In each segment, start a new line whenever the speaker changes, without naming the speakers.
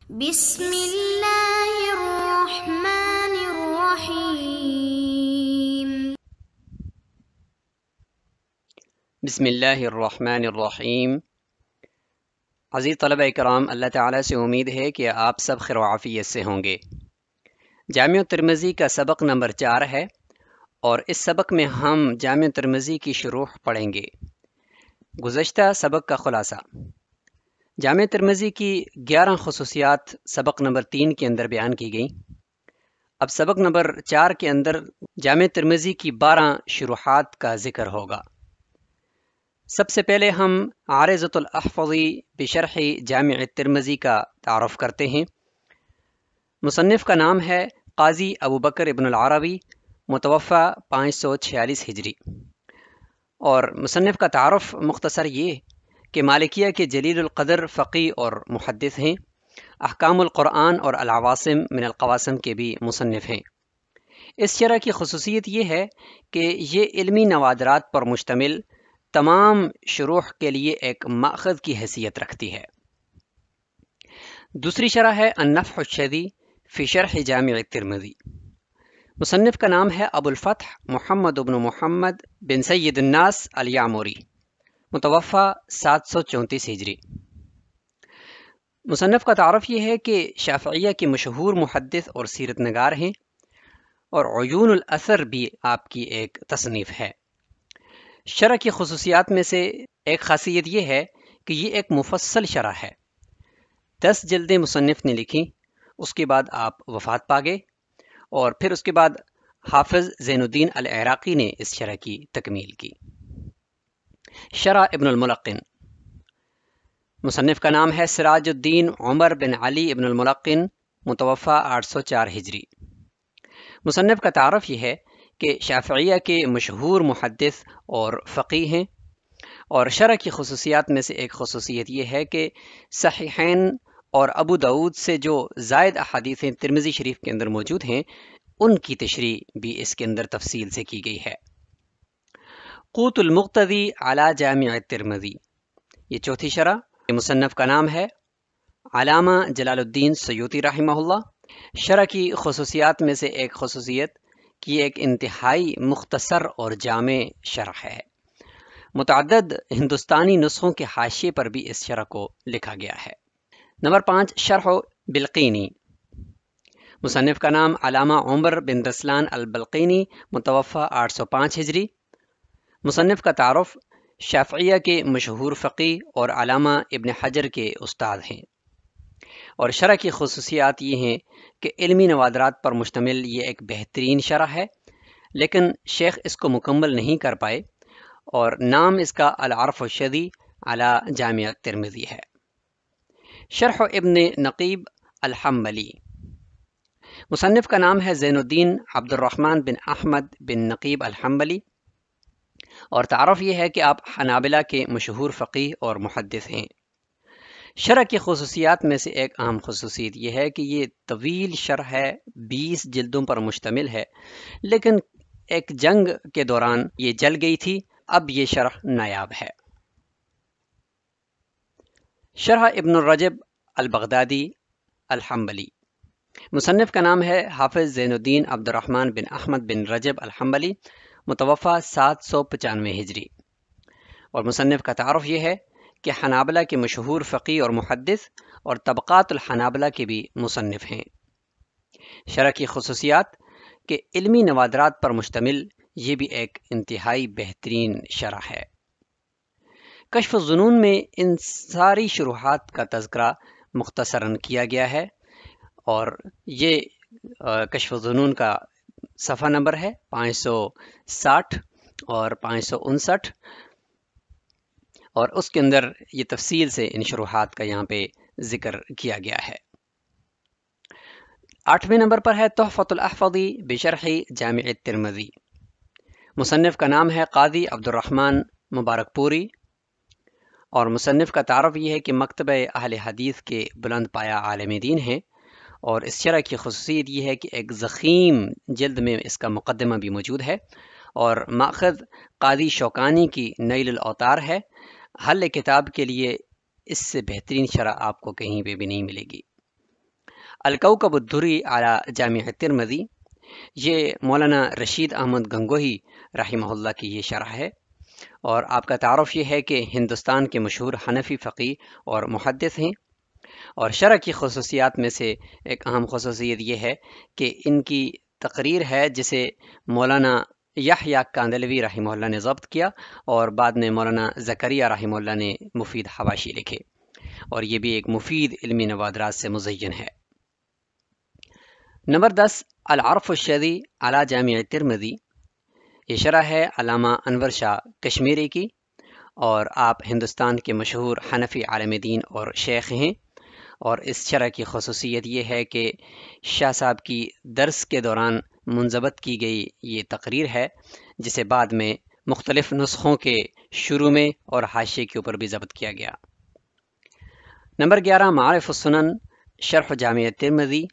بسم اللہ الرحمن الرحیم۔
بسم اللہ الرحمن الرحیم۔ عزیز طلبہ اکرام، اللہ تعالیٰ سے امید ہے کہ آپ سب خیر و عافیت سے ہوں گے۔ جامع ترمذی کا سبق نمبر 4 ہے، اور اس سبق میں ہم جامع ترمذی کی شروح پڑھیں گے۔ گزشتہ سبق کا خلاصہ: جامع ترمذی کی 11 خصوصیات سبق نمبر 3 کے اندر بیان کی گئیں۔ اب سبق نمبر 4 کے اندر جامع ترمذی کی 12 شروحات کا ذکر ہوگا۔ سب سے پہلے ہم عارضۃ الاحفظی بشرح جامع ترمذی کا تعارف کرتے ہیں۔ مصنف کا نام ہے قاضی ابو بکر ابن العربی، متوفی 546 ہجری، اور مصنف کا تعارف مختصر یہ کہ مالکیہ کے جلیل القدر فقی اور محدث ہیں۔ احکام القرآن اور العواصم من القواسم کے بھی مصنف ہیں۔ اس شرح کی خصوصیت یہ ہے کہ یہ علمی نوادرات پر مشتمل تمام شروح کے لیے ایک ماخذ کی حیثیت رکھتی ہے۔ دوسری شرح ہے النفح الشدی فی شرح جامع ترمذی۔ مصنف کا نام ہے ابو الفتح محمد بن محمد بن سید الناس الیعمری، متوفی 734 ہجری۔ مصنف کا تعارف یہ ہے کہ شافعیہ کے مشہور محدث اور سیرت نگار ہیں، اور عیون الاثر بھی آپ کی ایک تصنیف ہے۔ شرح کی خصوصیات میں سے ایک خاصیت یہ ہے کہ یہ ایک مفصل شرح ہے۔ 10 جلدیں مصنف نے لکھی، اس کے بعد آپ وفات پا گئے، اور پھر اس کے بعد حافظ زین الدین العراقی نے اس شرح کی تکمیل کی۔ شرح ابن الملقن۔ مصنف کا نام ہے سراج الدین عمر بن علی ابن الملقن، متوفی 804 ہجری۔ مصنف کا تعارف یہ ہے کہ شافعیہ کے مشہور محدث اور فقیہ ہیں، اور شرح کی خصوصیات میں سے ایک خصوصیت یہ ہے کہ صحیحین اور ابو داود سے جو زائد احادیثیں ترمذی شریف کے اندر موجود ہیں، ان کی تشریح بھی اس کے اندر تفصیل سے کی گئی ہے۔ قوت المقتدی علی جامع ترمذی، یہ چوتھی شرح۔ مصنف کا نام ہے علامہ جلال الدین سیوطی رحمہ اللہ۔ شرح کی خصوصیات میں سے ایک خصوصیت کہ یہ ایک انتہائی مختصر اور جامع شرح ہے۔ متعدد ہندوستانی نسخوں کے حاشیے پر بھی اس شرح کو لکھا گیا ہے۔ نمبر 5، شرح بلقینی۔ مصنف کا نام علامہ عمر بن رسلان البلقینی، متوفی 805 ہجری۔ مصنف کا تعارف شافعیہ کے مشہور فقیہ اور علامہ ابن حجر کے استاد ہیں، اور شرح کی خصوصیات یہ ہیں کہ علمی نوادرات پر مشتمل یہ ایک بہترین شرح ہے، لیکن شیخ اس کو مکمل نہیں کر پائے، اور نام اس کا العرف الشدی علی جامع ترمذی ہے۔ شرح ابن نقیب الحنبلی۔ مصنف کا نام ہے زین الدین عبد الرحمن بن احمد بن نقیب الحنبلی، اور تعارف یہ ہے کہ آپ حنابلہ کے مشہور فقیہ اور محدث ہیں۔ شرح کی خصوصیات میں سے ایک اہم خصوصیت یہ ہے کہ یہ طویل شرح ہے، 20 جلدوں پر مشتمل ہے، لیکن ایک جنگ کے دوران یہ جل گئی تھی، اب یہ شرح نایاب ہے۔ شرح ابن الرجب البغدادی الحنبلی۔ مصنف کا نام ہے حافظ زین الدین عبد الرحمن بن احمد بن رجب الحنبلی، متوفی 795 ہجری، اور مصنف کا تعارف یہ ہے کہ حنابلہ کے مشہور فقیہ اور محدث اور طبقات الحنابلہ کے بھی مصنف ہیں۔ شرح کی خصوصیات کہ علمی نوادرات پر مشتمل یہ بھی ایک انتہائی بہترین شرح ہے۔ کشف الظنون میں ان ساری شروحات کا تذکرہ مختصراً کیا گیا ہے، اور یہ کشف الظنون کا صفحہ نمبر ہے 560 اور 559، اور اس کے اندر یہ تفصیل سے ان شروحات کا یہاں پہ ذکر کیا گیا ہے۔ 8ویں نمبر پر ہے تحفۃ الاحفظی بشرح جامع ترمذی۔ مصنف کا نام ہے قاضی عبد الرحمن مبارک پوری، اور مصنف کا تعارف یہ ہے کہ مکتبہ اہل حدیث کے بلند پایہ عالم دین ہیں، اور اس شرح کی خصوصیت یہ ہے کہ ایک ضخیم جلد میں اس کا مقدمہ بھی موجود ہے، اور ماخذ قاضی شوکانی کی نیل الاوطار ہے۔ حل کتاب کے لیے اس سے بہترین شرح آپ کو کہیں پہ بھی نہیں ملے گی۔ الکوکب الدری علی جامع ترمذی، یہ مولانا رشید احمد گنگوہی رحمہ اللہ کی یہ شرح ہے، اور آپ کا تعارف یہ ہے کہ ہندوستان کے مشہور حنفی فقی اور محدث ہیں، اور شرح کی خصوصیات میں سے ایک اہم خصوصیت یہ ہے کہ ان کی تقریر ہے جسے مولانا یحییٰ کاندلوی رحمہ اللہ نے ضبط کیا، اور بعد میں مولانا زکریا رحمہ اللہ نے مفید حواشی لکھے، اور یہ بھی ایک مفید علمی نوادرات سے مزین ہے۔ نمبر 10، العرف الشدی علی جامع ترمذی، یہ شرح ہے علامہ انور شاہ کشمیری کی، اور آپ ہندوستان کے مشہور حنفی عالم دین اور شیخ ہیں، اور اس شرح کی خصوصیت یہ ہے کہ شاہ صاحب کی درس کے دوران منضبط کی گئی یہ تقریر ہے، جسے بعد میں مختلف نسخوں کے شروع میں اور حاشیے کے اوپر بھی ضبط کیا گیا۔ نمبر 11، معارف السنن شرح جامع ترمذی،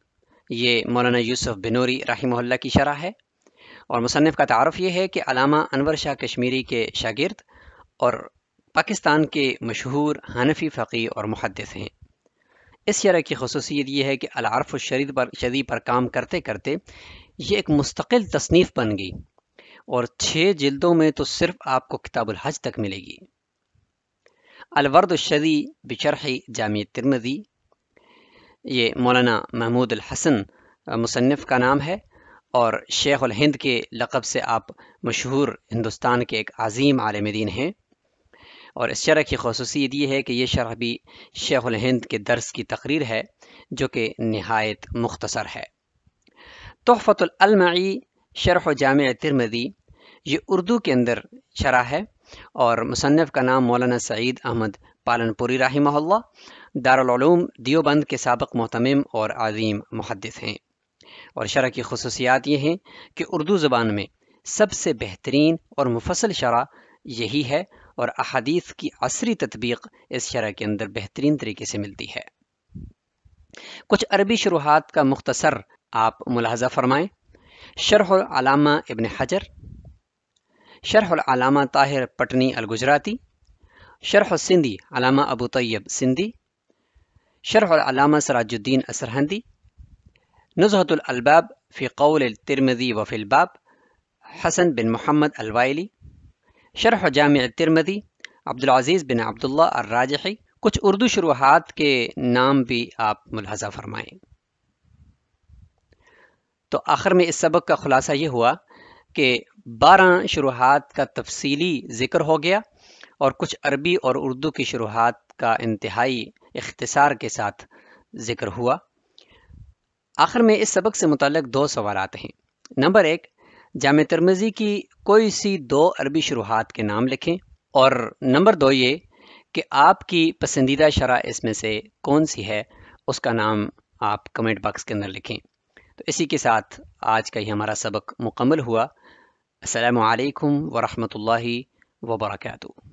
یہ مولانا یوسف بنوری رحمہ اللہ کی شرح ہے، اور مصنف کا تعارف یہ ہے کہ علامہ انور شاہ کشمیری کے شاگرد اور پاکستان کے مشہور حنفی فقی اور محدث ہیں۔ اس شرح کی خصوصیت یہ ہے کہ العرف الشدی پر کام کرتے کرتے یہ ایک مستقل تصنیف بن گئی، اور 6 جلدوں میں تو صرف آپ کو کتاب الحج تک ملے گی۔ الورد الشدی بشرح جامع ترمذی، یہ مولانا محمود الحسن مصنف کا نام ہے، اور شیخ الہند کے لقب سے آپ مشہور ہندوستان کے ایک عظیم عالم دین ہیں، اور اس شرح کی خصوصیت یہ ہے کہ یہ شرح بھی شیخ الہند کے درس کی تقریر ہے جو کہ نہایت مختصر ہے۔ تحفۃ الالمعی شرح جامع ترمذی، یہ اردو کے اندر شرح ہے، اور مصنف کا نام مولانا سعید احمد پالن پوری رحمہ اللہ دارالعلوم دیوبند کے سابق محتمم اور عظیم محدث ہیں، اور شرح کی خصوصیات یہ ہیں کہ اردو زبان میں سب سے بہترین اور مفصل شرح یہی ہے، اور احادیث کی عصری تطبیق اس شرح کے اندر بہترین طریقے سے ملتی ہے۔ کچھ عربی شروحات کا مختصر آپ ملاحظہ فرمائیں۔ شرح العلامہ ابن حجر، شرح العلامہ طاہر پٹنی الگجراتی، شرح السندی علامہ ابو طیب سندھی، شرح العلامہ سراج الدین السرہندی، نزہۃ الالباب فی قول الترمذی وفی الباب حسن بن محمد الوائلی، شرح جامع الترمذی عبدالعزیز بن عبداللہ الراجحی۔ کچھ اردو شروحات کے نام بھی آپ ملاحظہ فرمائیں۔ تو آخر میں اس سبق کا خلاصہ یہ ہوا کہ 12 شروحات کا تفصیلی ذکر ہو گیا، اور کچھ عربی اور اردو کی شروحات کا انتہائی اختصار کے ساتھ ذکر ہوا۔ آخر میں اس سبق سے متعلق 2 سوالات ہیں۔ نمبر 1، جامع ترمذی کی کوئی سی 2 عربی شروحات کے نام لکھیں، اور نمبر 2 یہ کہ آپ کی پسندیدہ شرح اس میں سے کون سی ہے، اس کا نام آپ کمنٹ باکس کے اندر لکھیں۔ تو اسی کے ساتھ آج کا یہ ہمارا سبق مکمل ہوا۔ السلام علیکم ورحمۃ اللہ وبرکاتہ۔